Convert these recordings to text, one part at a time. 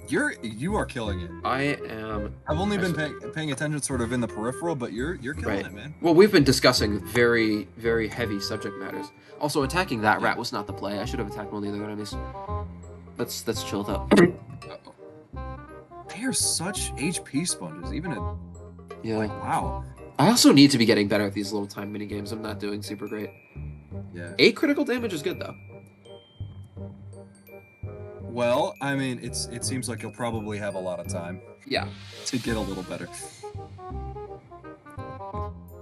You are killing it. I am. I've only been paying attention sort of in the peripheral, but you're killing it, man. Well, we've been discussing very, very heavy subject matters. Also, attacking that rat was not the play. I should have attacked one of the other enemies. Let's chill though. They are such HP sponges, even at like wow. I also need to be getting better at these little time mini games. I'm not doing super great. Yeah. 8 critical damage is good though. Well, I mean, it seems like you'll probably have a lot of time. Yeah. To get a little better.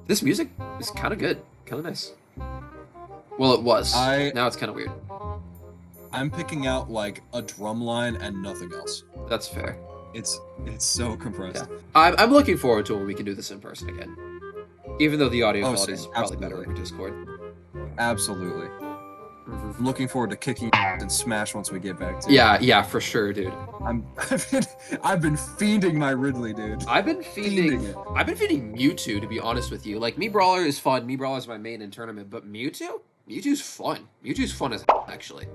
This music is kind of good, kind of nice. Well, it was. Now it's kind of weird. I'm picking out like a drum line and nothing else. That's fair. It's so compressed. Yeah. I'm looking forward to when we can do this in person again. Even though the audio quality is probably better over Discord. Absolutely. I'm looking forward to kicking and Smash once we get back to yeah, for sure, dude. I've been fiending my Ridley, dude. I've been feeding Mewtwo, to be honest with you. Like, Mii Brawler is fun. Mii Brawler is my main in tournament, but Mewtwo's fun. Mewtwo's fun as actually.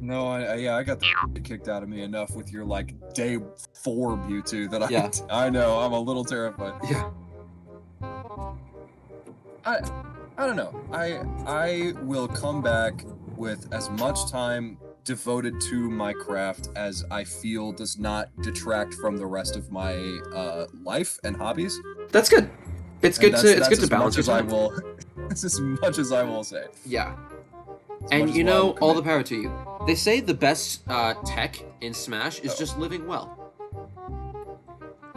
No, I got the kicked out of me enough with your like day 4 Mewtwo that I know I'm a little terrified. Yeah. I don't know. I will come back with as much time devoted to my craft as I feel does not detract from the rest of my life and hobbies. That's good. It's good to balance your time. That's as much as I will say. Yeah. And you know, all the power to you. They say the best tech in Smash is just living well.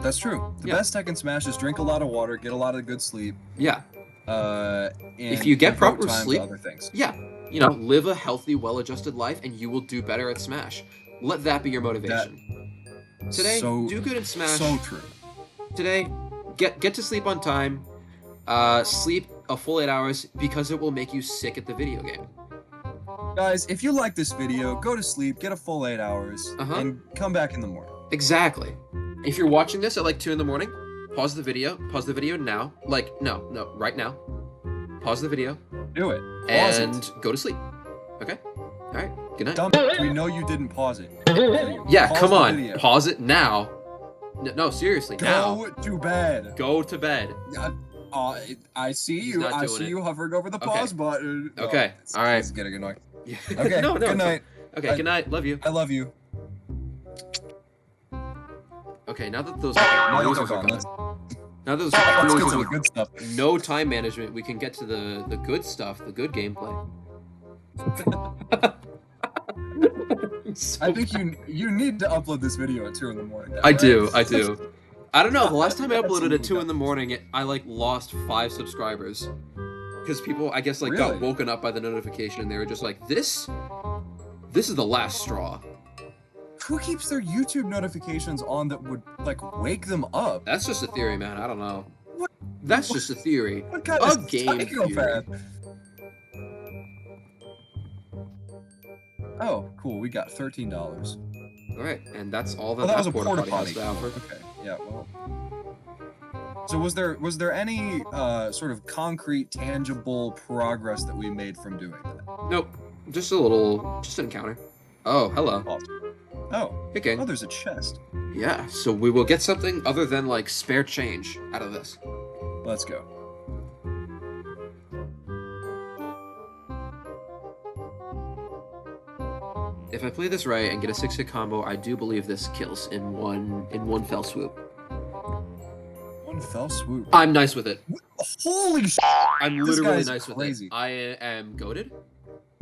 That's true. The best tech in Smash is drink a lot of water, get a lot of good sleep. Yeah. And if you get proper sleep, other things. Yeah, you know, live a healthy, well-adjusted life, and you will do better at Smash. Let that be your motivation. Today, do good in Smash. So true. Today, get to sleep on time. Sleep a full 8 hours because it will make you sick at the video game. Guys, if you like this video, go to sleep, get a full 8 hours, and come back in the morning. Exactly. If you're watching this at like 2 in the morning, pause the video now. Like, no, right now. Pause the video. Do it. And go to sleep. Okay? Alright, good night. Dumb, we know you didn't pause it. Yeah, come on. Pause it now. No, seriously, now. Go to bed. Go to bed. I see you. I see you hovering over the pause button. Okay, alright. It's getting annoying. Okay, no, good night. Okay, good night. Love you. I love you. Okay, now that those noises are gone. Now that those noises are good stuff. No time management, we can get to the good stuff, the good gameplay. I think you need to upload this video at 2 in the morning. Now, I do. I don't know. The last time I uploaded at 2 in the morning, I like lost 5 subscribers because people, I guess, like got woken up by the notification and they were just like, "This is the last straw." Who keeps their YouTube notifications on that would like wake them up? That's just a theory, man. I don't know. That's just a theory. What kind of game psychopath? Oh, cool. We got $13. All right, and that's all that. That was a porta potty potty. has to offer. Okay. Yeah. Well. So was there any sort of concrete, tangible progress that we made from doing that? Nope. Just an encounter. Oh, hello. Awesome. Oh. Hey, gang. Oh, there's a chest. Yeah. So we will get something other than like spare change out of this. Let's go. If I play this right and get a 6-hit combo, I do believe this kills in one fell swoop. One fell swoop. I'm nice with it. Holy shit! I'm literally nice with it. I am goated.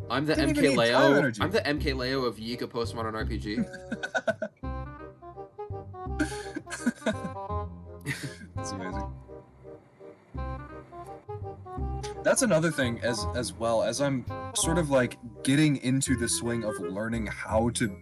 I'm the MK Leo. I'm the MK Leo of Yiik, a postmodern RPG. That's amazing. That's another thing as well, as I'm sort of like getting into the swing of learning how to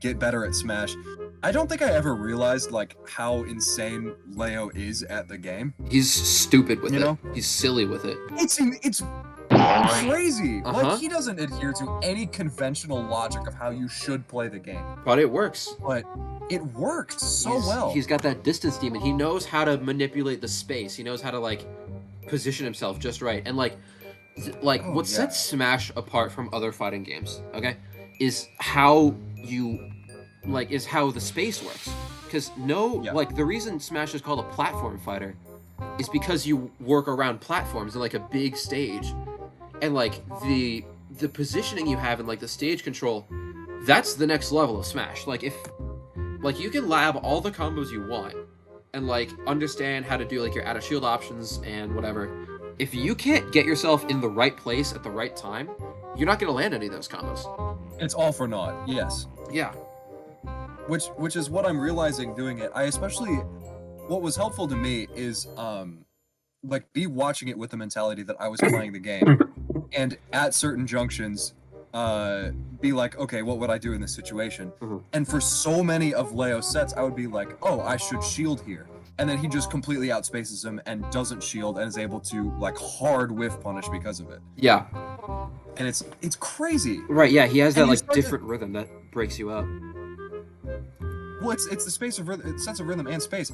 get better at Smash. I don't think I ever realized like how insane Leo is at the game. He's stupid with it. He's silly with it. It's crazy. Like he doesn't adhere to any conventional logic of how you should play the game. But it works. But it works so well. He's got that distance demon. He knows how to manipulate the space. He knows how to like position himself just right. And like what sets Smash apart from other fighting games, okay, is how you like is how the space works. Because like the reason Smash is called a platform fighter is because you work around platforms in like a big stage, and like the positioning you have and like the stage control, that's the next level of Smash. Like if like you can lab all the combos you want and like understand how to do like your out of shield options and whatever. If you can't get yourself in the right place at the right time, you're not going to land any of those combos. It's all for naught. Yes. Yeah. Which is what I'm realizing doing it. I especially, what was helpful to me is like be watching it with the mentality that I was playing the game, and at certain junctions, be like, okay, what would I do in this situation? And for so many of Leo's sets, I would be like, oh, I should shield here. And then he just completely outspaces him and doesn't shield and is able to like hard whiff punish because of it. Yeah. And it's crazy. Right, yeah, he has that like different rhythm that breaks you up. Well, it's the space of rhythm, sense of rhythm and space.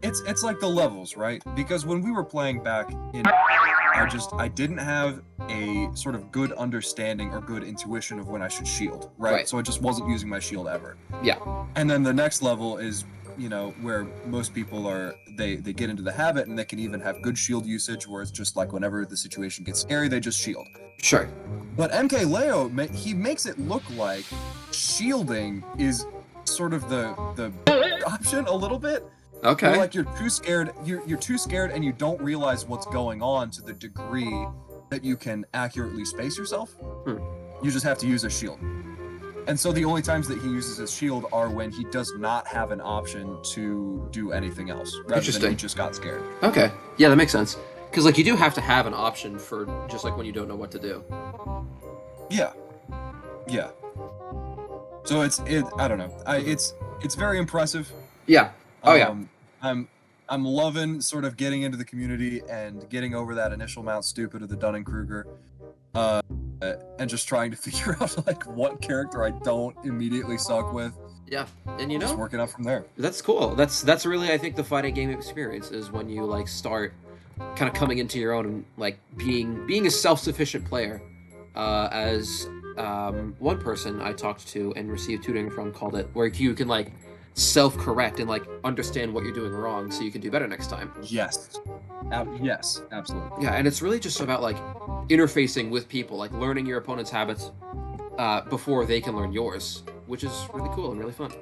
It's like the levels, right? Because when we were playing back in, I didn't have a sort of good understanding or good intuition of when I should shield, right? So I just wasn't using my shield ever. Yeah. And then the next level is, you know, where most people are, they get into the habit and they can even have good shield usage, where it's just like whenever the situation gets scary, they just shield. Sure. But MK Leo, he makes it look like shielding is sort of the option a little bit. Okay. Where, like you're too scared, you're too scared and you don't realize what's going on to the degree that you can accurately space yourself. You just have to use a shield. And so the only times that he uses his shield are when he does not have an option to do anything else, rather than he just got scared. Okay. Yeah, that makes sense. Because like you do have to have an option for just like when you don't know what to do. Yeah. Yeah. So I don't know. It's very impressive. Yeah. Oh yeah. I'm loving sort of getting into the community and getting over that initial Mount Stupid of the Dunning-Kruger, and just trying to figure out like what character I don't immediately suck with. Yeah, and you know, just working out from there. That's cool. That's really, I think, the fighting game experience is when you like start kind of coming into your own and like being a self-sufficient player. As one person I talked to and received tutoring from called it, where you can like self-correct and like understand what you're doing wrong so you can do better next time. Yes. Yes, absolutely. Yeah, and it's really just about like interfacing with people, like learning your opponent's habits before they can learn yours, which is really cool and really fun.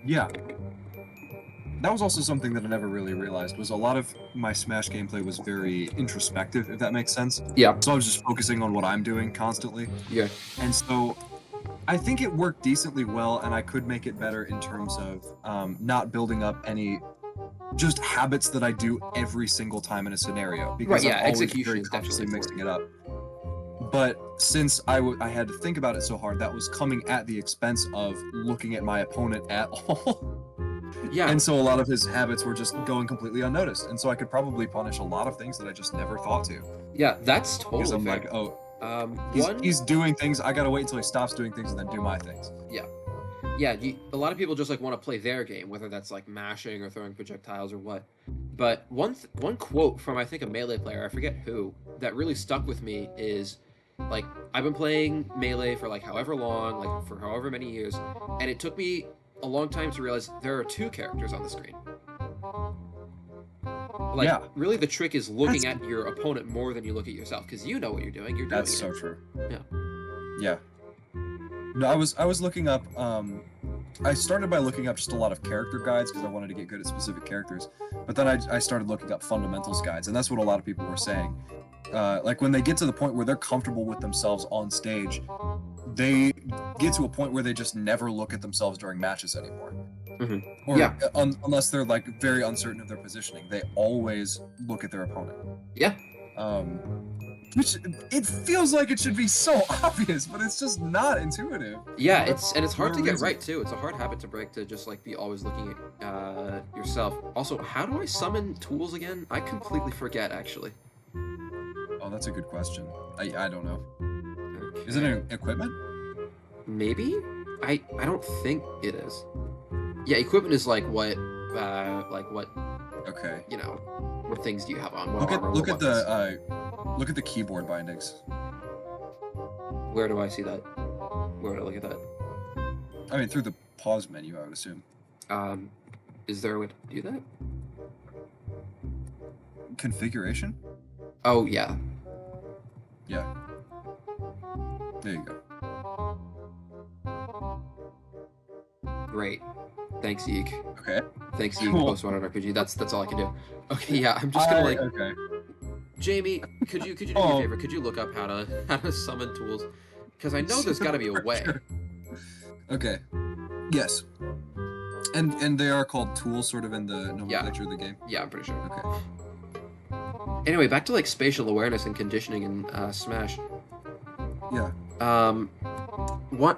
Yeah. That was also something that I never really realized, was a lot of my Smash gameplay was very introspective, if that makes sense. Yeah. So I was just focusing on what I'm doing constantly. Yeah. And so I think it worked decently well, and I could make it better in terms of not building up any just habits that I do every single time in a scenario. Because I'm always very consciously mixing it up. But since I had to think about it so hard, that was coming at the expense of looking at my opponent at all. Yeah. And so a lot of his habits were just going completely unnoticed. And so I could probably punish a lot of things that I just never thought to. Yeah, that's totally because I'm fair. like, oh, he's doing things, I gotta wait until he stops doing things and then do my things. Yeah. Yeah, a lot of people just like want to play their game, whether that's like mashing or throwing projectiles or what. But one quote from I think a Melee player, I forget who, that really stuck with me is like, I've been playing Melee for like however long, like for however many years, and it took me a long time to realize there are two characters on the screen. Like, yeah. Really the trick is looking at your opponent more than you look at yourself, because you know what you're doing. You're doing That's so true. Yeah. Yeah. No, I was looking up, I started by looking up just a lot of character guides because I wanted to get good at specific characters. But then I started looking up fundamentals guides, and that's what a lot of people were saying. Like when they get to the point where they're comfortable with themselves on stage, they get to a point where they just never look at themselves during matches anymore. Mm-hmm. Or yeah. Unless they're like very uncertain of their positioning, they always look at their opponent. Yeah. Which it feels like it should be so obvious, but it's just not intuitive. Yeah, it's hard to get right too. It's a hard habit to break, to just like be always looking at yourself. Also, how do I summon tools again? I completely forget actually. Oh, that's a good question. I don't know. Okay. Is it an equipment? Maybe? I don't think it is. Yeah, equipment is like what Okay. You know, what things do you have on? Look at the keyboard bindings. Where do I see that? Where do I look at that? I mean, through the pause menu, I would assume. Is there a way to do that? Configuration? Oh, yeah. Yeah. There you go. Great. Thanks, Yiik. Okay. Thanks, Yiik, Cool. Post-Modern RPG. That's all I can do. Okay, yeah, I'm just gonna, like... Okay. Jamie, could you do me a favor? Could you look up how to summon tools? Because I know there's gotta be a way. Sure. Okay. Yes. And they are called tools, sort of in the nomenclature of the game. Yeah, I'm pretty sure. Okay. Anyway, back to like spatial awareness and conditioning in Smash. Yeah.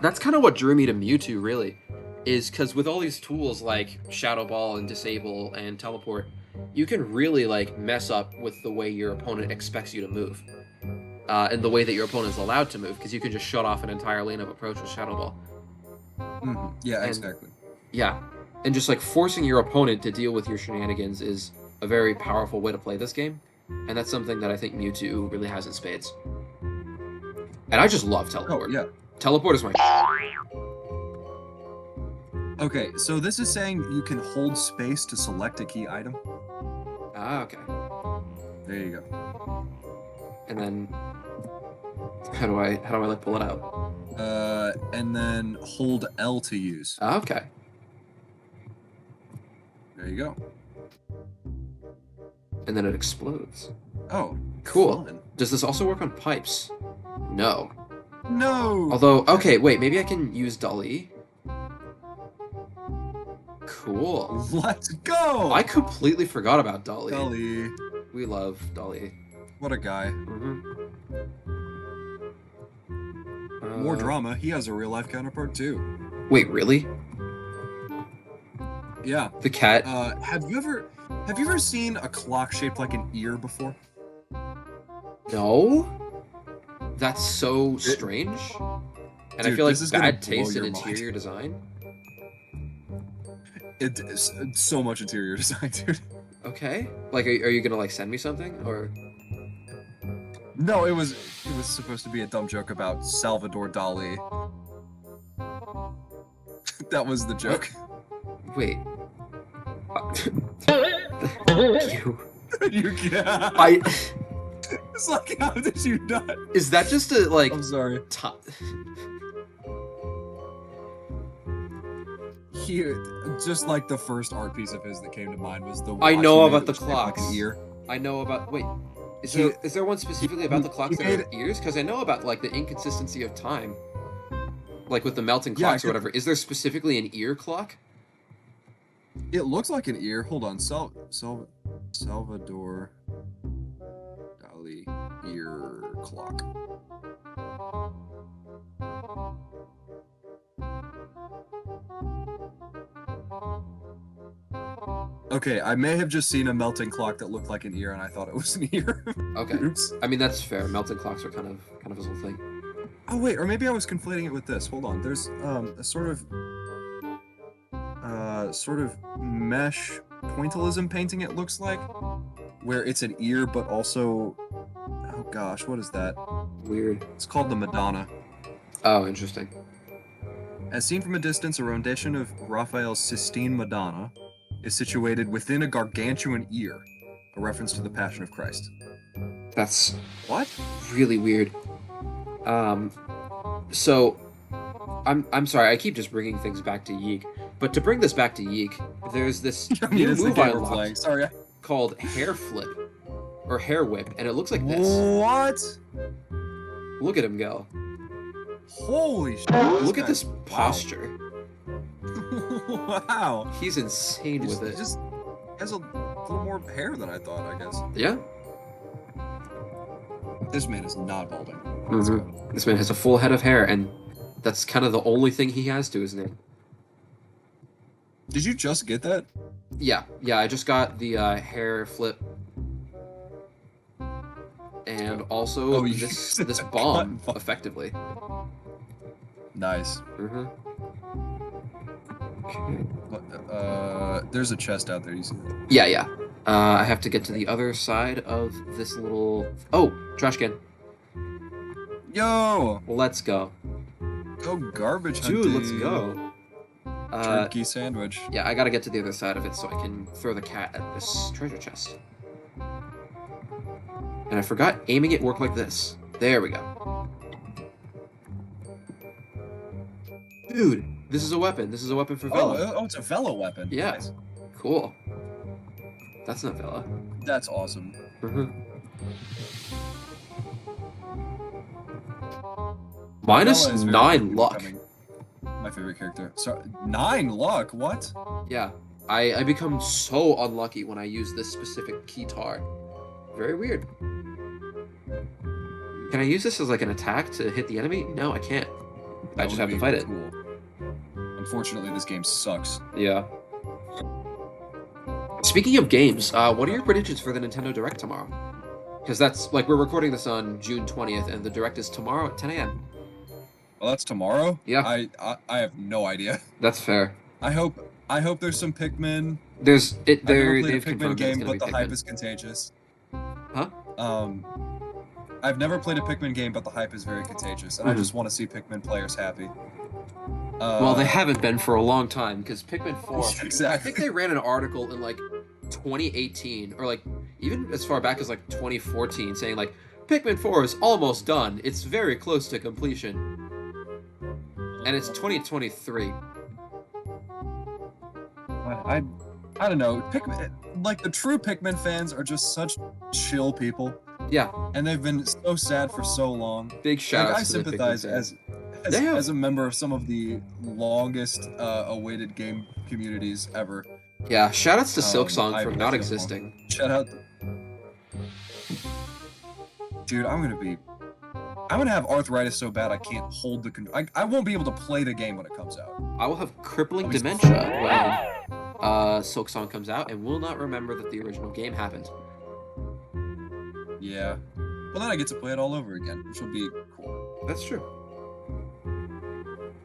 That's kind of what drew me to Mewtwo, really, is because with all these tools like Shadow Ball and Disable and Teleport, you can really like mess up with the way your opponent expects you to move, and the way that your opponent is allowed to move, because you can just shut off an entire lane of approach with Shadow Ball. Mm-hmm. Yeah, And- exactly. Yeah, and just like forcing your opponent to deal with your shenanigans is a very powerful way to play this game, and that's something that I think Mewtwo really has in spades. And I just love Teleport. Oh, yeah. Teleport is my... Okay, so this is saying you can hold space to select a key item. Ah, okay. There you go. And then... How do I like pull it out? And then hold L to use. Ah, okay. There you go. And then it explodes. Oh, Cool. fun. Does this also work on pipes? No. No! Although, okay, wait, maybe I can use Dolly. Cool. Let's go! I completely forgot about Dolly. Dolly. We love Dolly. What a guy. Mm-hmm. More drama. He has a real life counterpart too. Wait, really? Yeah. The cat? Have you ever seen a clock shaped like an ear before? No? That's so strange. And I Dude, feel like this is gonna bad blow taste in your mind. interior design. It's so much interior design, dude. Okay. Like, are you gonna like send me something or? No, it was supposed to be a dumb joke about Salvador Dali. That was the joke. Wait. you. You can't. I. It's like, how did you not? Is that just a like? I'm sorry. He just like the first art piece of his that came to mind was the. I watch know he made about that the was shaped like clocks. an ear. I know about. Wait. He- Is there one specifically about the clocks he that have made- ears? Because I know about like the inconsistency of time. Like with the melting Yeah, clocks or whatever. Is there specifically an ear clock? It looks like an ear. Hold on, Salvador Dali ear clock. Okay, I may have just seen a melting clock that looked like an ear, and I thought it was an ear. Okay. Oops. I mean that's fair. Melting clocks are kind of his whole thing. Oh wait, or maybe I was conflating it with this. Hold on. There's a sort of mesh pointillism painting. It looks like, where it's an ear, but also, oh gosh, what is that? Weird. It's called the Madonna. Oh, interesting. As seen from a distance, a rendition of Raphael's Sistine Madonna is situated within a gargantuan ear, a reference to the Passion of Christ. That's What? really weird. So I'm sorry, I keep just bringing things back to Yiik, but to bring this back to Yiik, there's this I mean, new it's the move I game we're playing. unlocked Sorry. called Hair Flip or Hair Whip, and it looks like this. What? Look at him go. Holy shit. Look at guy- this posture. Wow. He's insane with it. Just has a little more hair than I thought, I guess. Yeah. This man is not balding. Mhm. This man has a full head of hair, and that's kind of the only thing he has to his name. Did you just get that? Yeah, I just got the hair flip, and also Oh, you this used this the bomb cut bomb. effectively. Nice. Mm-hmm. There's a chest out there. You see that? Yeah. I have to get to the other side of this little. Oh, trash can. Yo! Let's go. Go garbage hunting. Dude, let's go. Turkey sandwich. Yeah, I gotta get to the other side of it so I can throw the cat at this treasure chest. And I forgot aiming it worked like this. There we go. Dude, this is a weapon. This is a weapon for Vela. Oh, it's a Vela weapon. Yeah. Nice. Cool. That's not Vela. That's awesome. Minus Vela is very 9 quickly luck. becoming my favorite character. So 9 luck? What? Yeah. I become so unlucky when I use this specific keytar. Very weird. Can I use this as like an attack to hit the enemy? No, I can't. I That just would have to be fight it. cool. Unfortunately, this game sucks. Yeah. Speaking of games, what are your predictions for the Nintendo Direct tomorrow? Because that's, like, we're recording this on June 20th, and the Direct is tomorrow at 10 a.m. Well, that's tomorrow? Yeah. I have no idea. That's fair. I hope there's some Pikmin. There's, I've never they've played a Pikmin confirmed it's game, gonna but be the hype Pikmin. is contagious. Huh? I've never played a Pikmin game, but the hype is very contagious, and I just want to see Pikmin players happy. Well, they haven't been for a long time, because Pikmin 4... Exactly. I think they ran an article in, like, 2018, or, like, even as far back as, like, 2014, saying, like, Pikmin 4 is almost done. It's very close to completion. And it's 2023. I don't know. Pikmin, like the true Pikmin fans are just such chill people, Yeah, and they've been so sad for so long. big shout Like, I outs to the Pikmin sympathize fans. as a member of some of the longest awaited game communities ever. Yeah, shout outs to Silk Song I for feel not long. existing. Shout out, dude. I'm gonna have arthritis so bad I can't hold the. I won't be able to play the game when it comes out. I will have crippling I'll be- dementia when Silk Song comes out and will not remember that the original game happened. Yeah. Well, then I get to play it all over again, which will be cool. That's true.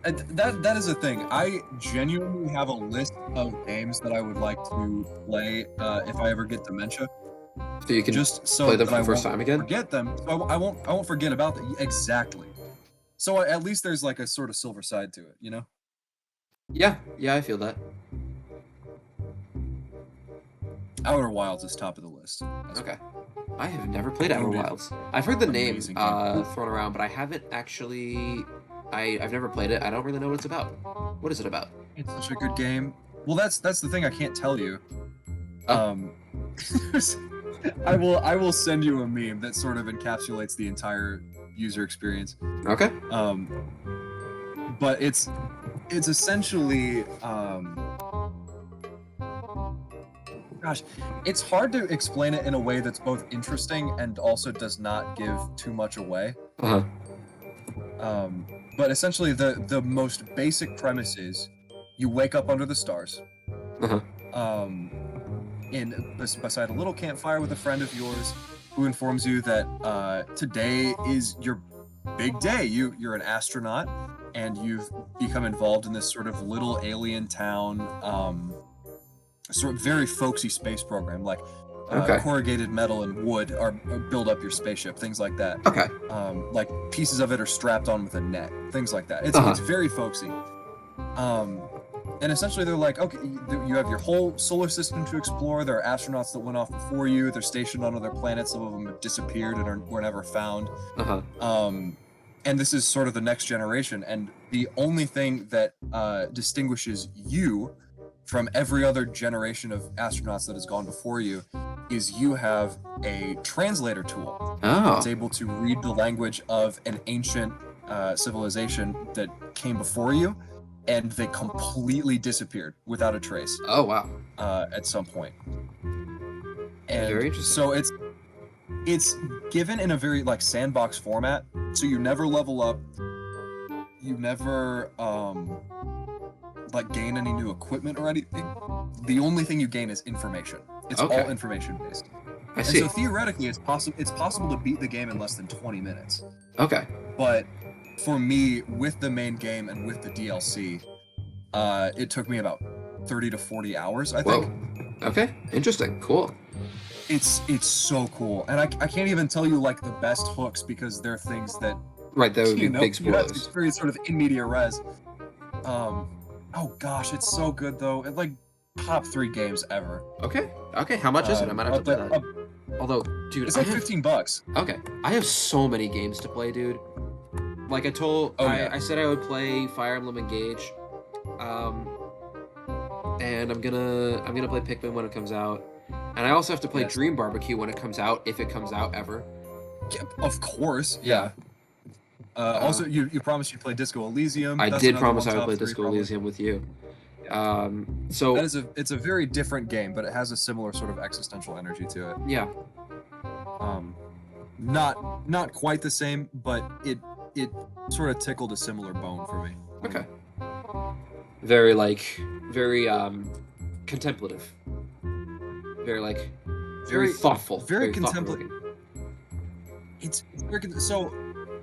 And that is a thing. I genuinely have a list of games that I would like to play if I ever get dementia, So you can just so play them that for I the first won't time again? forget them. So I won't forget about them. Exactly. So at least there's like a sort of silver side to it, you know? Yeah, I feel that. Outer Wilds is top of the list. Okay. I have never played Outer Loaded. Wilds. I've heard the name Amazing game. thrown around, but I haven't actually... I've never played it. I don't really know what it's about. What is it about? It's such a good game. Well, that's the thing I can't tell you. Oh. I will send you a meme that sort of encapsulates the entire user experience. Okay. But it's essentially gosh, it's hard to explain it in a way that's both interesting and also does not give too much away. Uh-huh. But essentially the most basic premise is you wake up under the stars. Uh-huh. Beside a little campfire with a friend of yours who informs you that today is your big day. You're an astronaut and you've become involved in this sort of little alien town, sort of very folksy space program, like Okay. corrugated metal and wood are build up your spaceship, things like that. Okay. Like pieces of it are strapped on with a net, things like that. It's Uh-huh. it's very folksy. And essentially they're like, okay, you have your whole solar system to explore. There are astronauts that went off before you. They're stationed on other planets. Some of them have disappeared and were never found. Uh-huh. And this is sort of the next generation. And the only thing that distinguishes you from every other generation of astronauts that has gone before you is you have a translator tool. Oh. It's able to read the language of an ancient civilization that came before you, and they completely disappeared without a trace Oh, wow. at some point. And Very interesting. so it's given in a very like sandbox format, so you never level up, you never like gain any new equipment or anything. The only thing you gain is information. It's Okay. all information based. I And see. so theoretically it's possible to beat the game in less than 20 minutes. Okay. But for me, with the main game and with the DLC, it took me about 30 to 40 hours, I think. Whoa. Okay. Interesting. Cool. It's so cool. And I can't even tell you like the best hooks because they're things that Right, that would be You know, big you have to spoilers. experience sort of in media res. Oh gosh, it's so good though. It's like top 3 games ever. Okay, okay. How much is it? I might have to play that. Although, dude, It's I like have $15. okay. I have so many games to play, dude. Like I told, Oh, yeah. I said I would play Fire Emblem Engage, and I'm gonna play Pikmin when it comes out, and I also have to play Yes. Dream Barbecue when it comes out, if it comes out ever. Yeah, of course. Yeah. Also, you promised you'd play Disco Elysium. I That's did another promise one, I would top play 3 Disco probably. Elysium with you. Yeah. So It's a very different game, but it has a similar sort of existential energy to it. yeah, Not quite the same, but it sort of tickled a similar bone for me. okay. Very contemplative. Very thoughtful. Very thought-provoking. contemplative. It's very so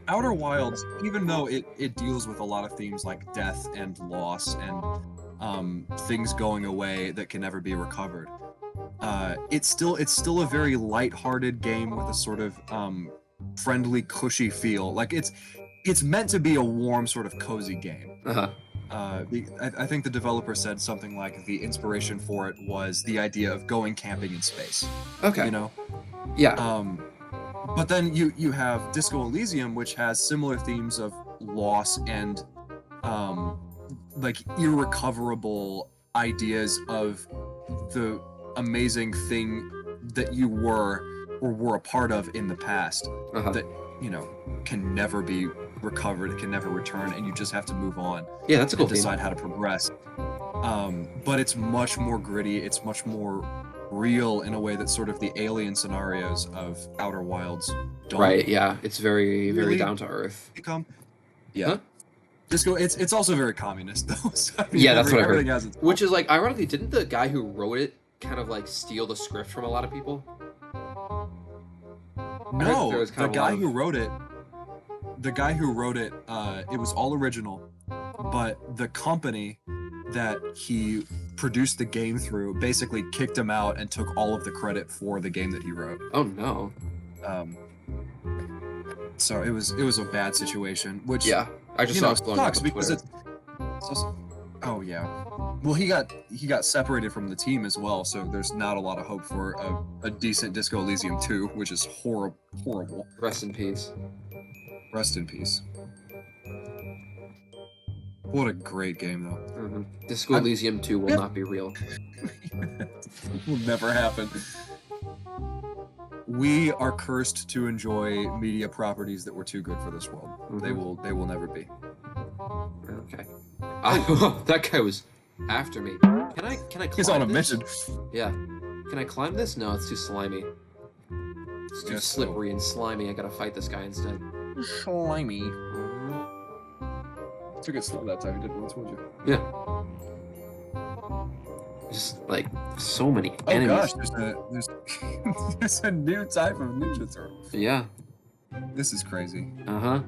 Outer Wilds, even though it deals with a lot of themes like death and loss and things going away that can never be recovered. It's still a very lighthearted game with a sort of friendly, cushy feel. Like it's meant to be a warm, sort of cozy game. Uh-huh. I think the developer said something like the inspiration for it was the idea of going camping in space. Okay. You know. Yeah. But then you have Disco Elysium, which has similar themes of loss and like irrecoverable ideas of the amazing thing that you were or were a part of in the past Uh-huh. that, you know, can never be recovered, it can never return, and you just have to move on Yeah, that's a cool and theme. decide how to progress. But it's much more gritty, it's much more real in a way that sort of the alien scenarios of Outer Wilds don't Right, yeah. It's very Really? down to earth. become. Yeah. Huh? Disco, it's also very communist though. So, I mean, Yeah, that's what I heard. everything has its Which is like, ironically, didn't the guy who wrote it kind of like steal the script from a lot of people? I heard that there No, was kind the of a lot guy of- who wrote it, it was all original, but the company that he produced the game through basically kicked him out and took all of the credit for the game that he wrote. Oh no. So it was a bad situation, which Yeah. I just you saw know it blowing up sucks on because Twitter. it's also, oh yeah. Well, he got separated from the team as well, so there's not a lot of hope for a decent Disco Elysium 2, which is horrible. Rest in peace. Rest in peace. What a great game, though. Mm-hmm. Disco I'm- Elysium 2 will Yeah. not be real. Will never happen. We are cursed to enjoy media properties that were too good for this world. Mhm. They will never be. Okay. That guy was after me. Can I climb He's on a this? mission. Yeah. Can I climb this? No, it's too slimy. It's too Guess so. slippery and slimy. I gotta fight this guy instead. Slimy. Mhm. Took it slow that time. You didn't once, would you? Yeah. Just like so many Oh enemies. gosh, there's a new type of Ninja Turtle. Yeah. This is crazy. Uh-huh.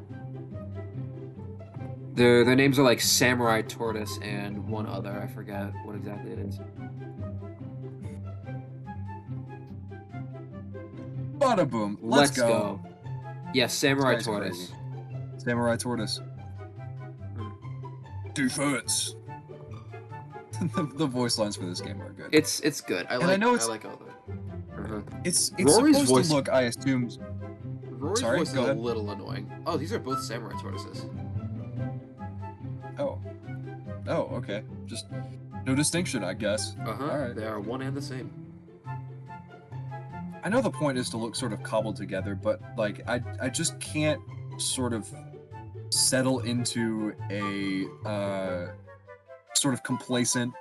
Their names are like Samurai Tortoise and one other. I forget what exactly it is. Bada boom. Let's go. Yeah, Samurai This guy's Tortoise. crazy. Samurai Tortoise. Defense. The voice lines for this game are good. It's good. I like I know it's- like all that. Uh-huh. It's Rory's supposed voice- to look, I assume. Rory's Sorry, voice is go a ahead. little annoying. Oh, these are both Samurai Tortoises. Oh. Oh, okay. Just no distinction, I guess. Uh-huh. Alright. They are one and the same. I know the point is to look sort of cobbled together, but like I just can't sort of settle into a sort of complacent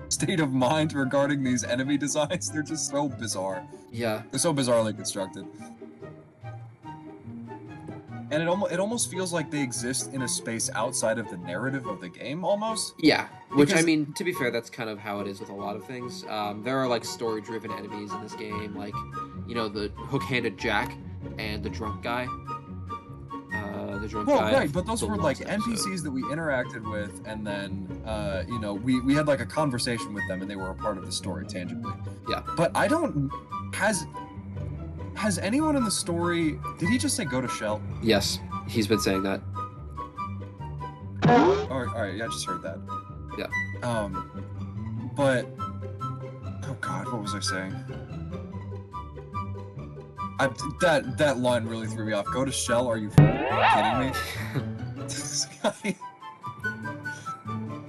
state of mind regarding these enemy designs. They're just so bizarre. Yeah. They're so bizarrely constructed. And it almost feels like they exist in a space outside of the narrative of the game, almost. Yeah, which I Because- mean, to be fair, that's kind of how it is with a lot of things. There are like story-driven enemies in this game, like you know the hook-handed Jack and the drunk guy. The drunk Well, guy. right, but those the were like last episode. NPCs that we interacted with, and then, you know, we had like a conversation with them, and they were a part of the story tangibly. Yeah. But I don't. Has anyone in the story? Did he just say go to Shell? Yes. He's been saying that. All right, yeah, I just heard that. Yeah. But oh god, what was I saying? That line really threw me off. Go to Shell? Are you kidding me? This guy.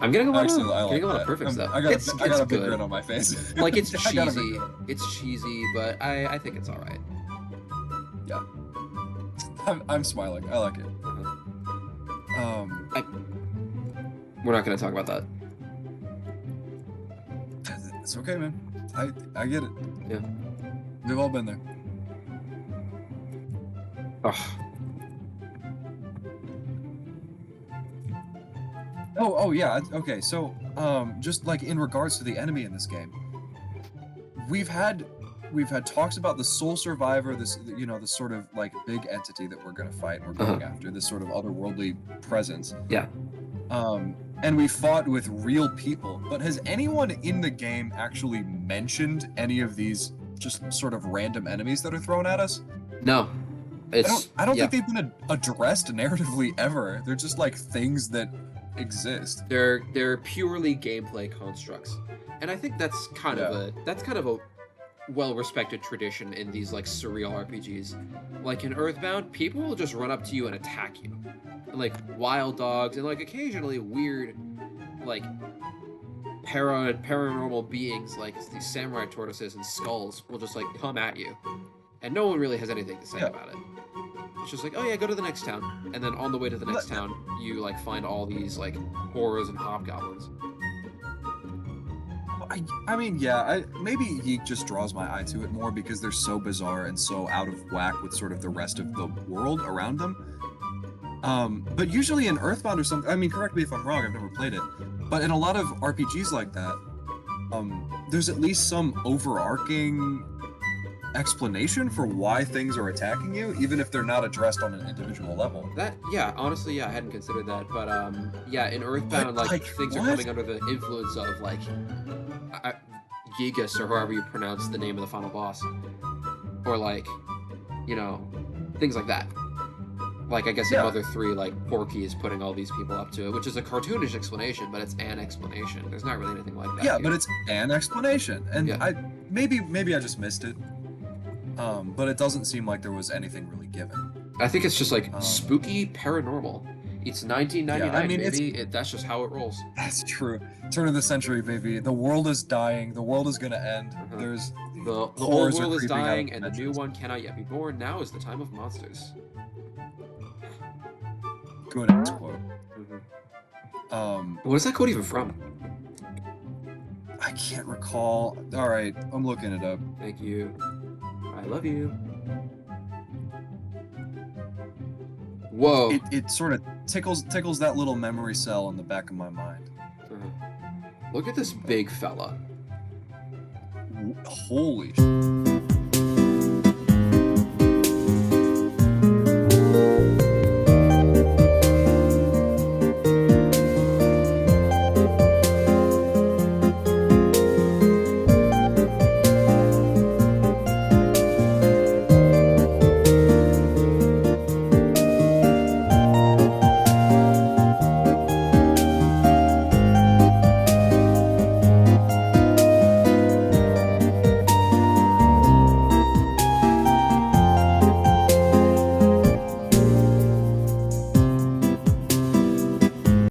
I'm getting a lot Actually, of, I like getting a lot that. of perfect stuff. I got It's a big good. grin on my face. Like, it's I got a big cheesy. grin. It's cheesy, but I think it's all right. Yeah. I'm smiling. I like it. We're not gonna talk about that. It's okay, man. I get it. Yeah. We've all been there. Ugh. Oh yeah. Okay. So just like in regards to the enemy in this game, we've had talks about the sole survivor, this this sort of like big entity that we're gonna fight and we're going after, this sort of otherworldly presence. Yeah. And we fought with real people, but has anyone in the game actually mentioned any of these just sort of random enemies that are thrown at us? No. I don't think they've been addressed narratively ever. They're just like things that exist. They're purely gameplay constructs, and I think that's kind of a well-respected tradition in these like surreal RPGs. Like in Earthbound, people will just run up to you and attack you, and like wild dogs and like occasionally weird like paranormal beings like these samurai tortoises and skulls will just like come at you, and no one really has anything to say about it. It's just like, oh yeah, go to the next town, and then on the way to the next town, you like find all these like horrors and hobgoblins. I mean, yeah, maybe Yiik just draws my eye to it more because they're so bizarre and so out of whack with sort of the rest of the world around them. But usually in Earthbound or something, I mean, correct me if I'm wrong, I've never played it, but in a lot of RPGs like that, there's at least some overarching explanation for why things are attacking you, even if they're not addressed on an individual level. Honestly, yeah, I hadn't considered that, but yeah, in Earthbound, like things are coming under the influence of like Gigas, or however you pronounce the name of the final boss, or like, things like that. Like, I guess in Mother 3, like, Porky is putting all these people up to it, which is a cartoonish explanation, but it's an explanation. There's not really anything like that. Yeah, here. but it's an explanation, and maybe I just missed it. But it doesn't seem like there was anything really given. I think it's just like spooky paranormal. It's 1999, baby. That's just how it rolls. That's true. Turn of the century, baby. The world is dying. The world is gonna end. There's the old world is dying, and the new one cannot yet be born. Now is the time of monsters. Good quote. What is that quote even from? I can't recall. All right, I'm looking it up. Thank you. I love you. Whoa. It sort of tickles that little memory cell in the back of my mind. Look at this big fella. Holy